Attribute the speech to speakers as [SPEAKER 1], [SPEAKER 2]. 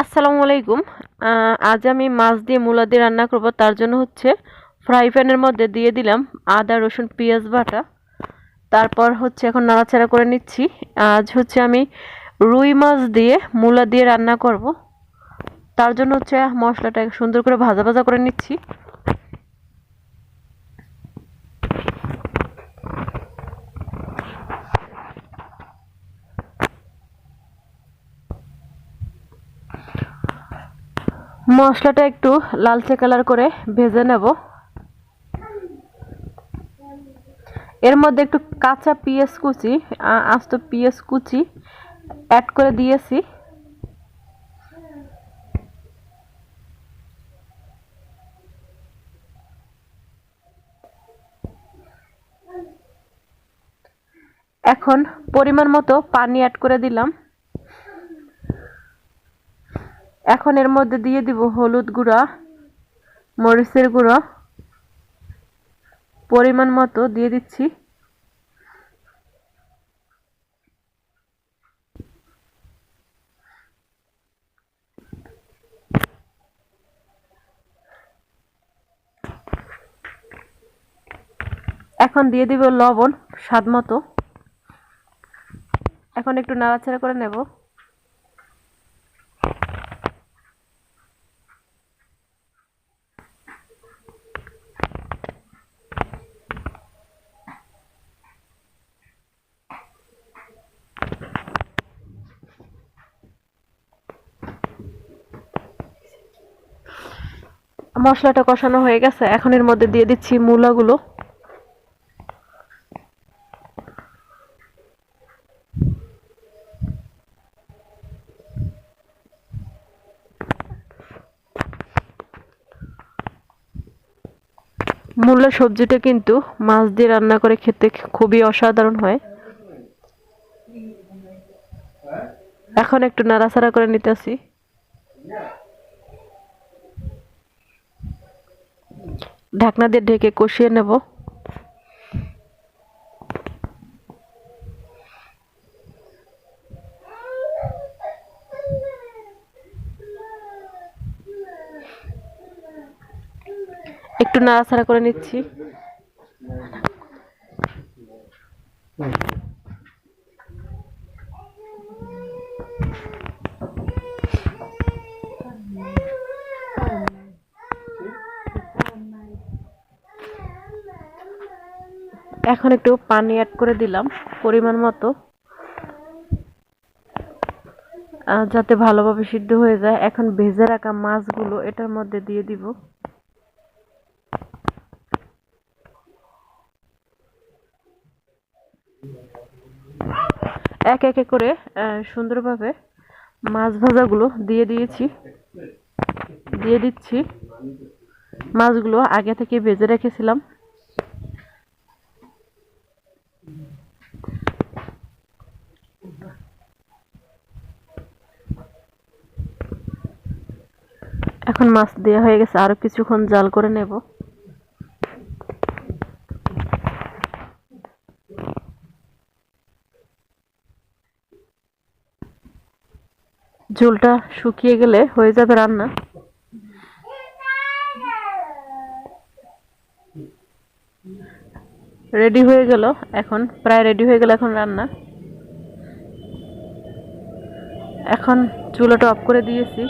[SPEAKER 1] আসসালামু আলাইকুম। আজ আমি মাছ দিয়ে মূলা দিয়ে রান্না করব। তার জন্য ফ্রাই প্যানের মধ্যে দিয়ে দিলাম আদা রসুন পেঁয়াজ বাটা। তারপর এখন নাড়াচাড়া করে নিচ্ছি। আজ আমি রুই মাছ দিয়ে মূলা দিয়ে রান্না করব। তার জন্য মশলাটা সুন্দর করে ভাজা ভাজা করে নিচ্ছি। মশলাটা একটু লালচে কালার করে ভেজে নেব। এর মধ্যে একটু কাঁচা পেঁয়াজ কুচি, আস্ত পেঁয়াজ কুচি অ্যাড করে দিয়েছি। এখন পরিমাণ মতো পানি অ্যাড করে দিলাম। এখন এর মধ্যে দিয়ে দিব হলুদ গুঁড়া, মরিচের গুঁড়ো পরিমাণ মতো দিয়ে দিচ্ছি। এখন দিয়ে দিব লবণ স্বাদ মতো। এখন একটু নাড়াচাড়া করে নেব। মশলাটা কষানো হয়ে গেছে। এখন এর মধ্যে দিয়ে দিচ্ছি মূলাগুলো। মূলা সবজিটা কিন্তু মাছ দিয়ে রান্না করে খেতে খুবই অসাধারণ হয়। এখন একটু নাড়াচাড়া করে নিতেছি। ঢাকনা দিয়ে ঢেকে কষিয়ে নেব। একটু নাড়াচাড়া করে নিচ্ছি। এখন একটু পানি অ্যাড করে দিলাম পরিমাণ মতো, যাতে ভালোভাবে সিদ্ধ হয়ে যায়। এখন ভেজে রাখা মাছগুলো এটার মধ্যে দিয়ে দিব। এক একে করে সুন্দরভাবে মাছ ভাজাগুলো দিয়ে দিচ্ছি। মাছগুলো আগে থেকে ভেজে রেখেছিলাম। এখন মাছ দেওয়া হয়ে গেছে, আরো কিছুক্ষণ জাল করে নেব। ঝোলটা শুকিয়ে গেলে হয়ে যাবে রান্না। রেডি হয়ে গেল। এখন প্রায় রেডি হয়ে গেল এখন রান্না। এখন চুলাটা অফ করে দিয়েছি।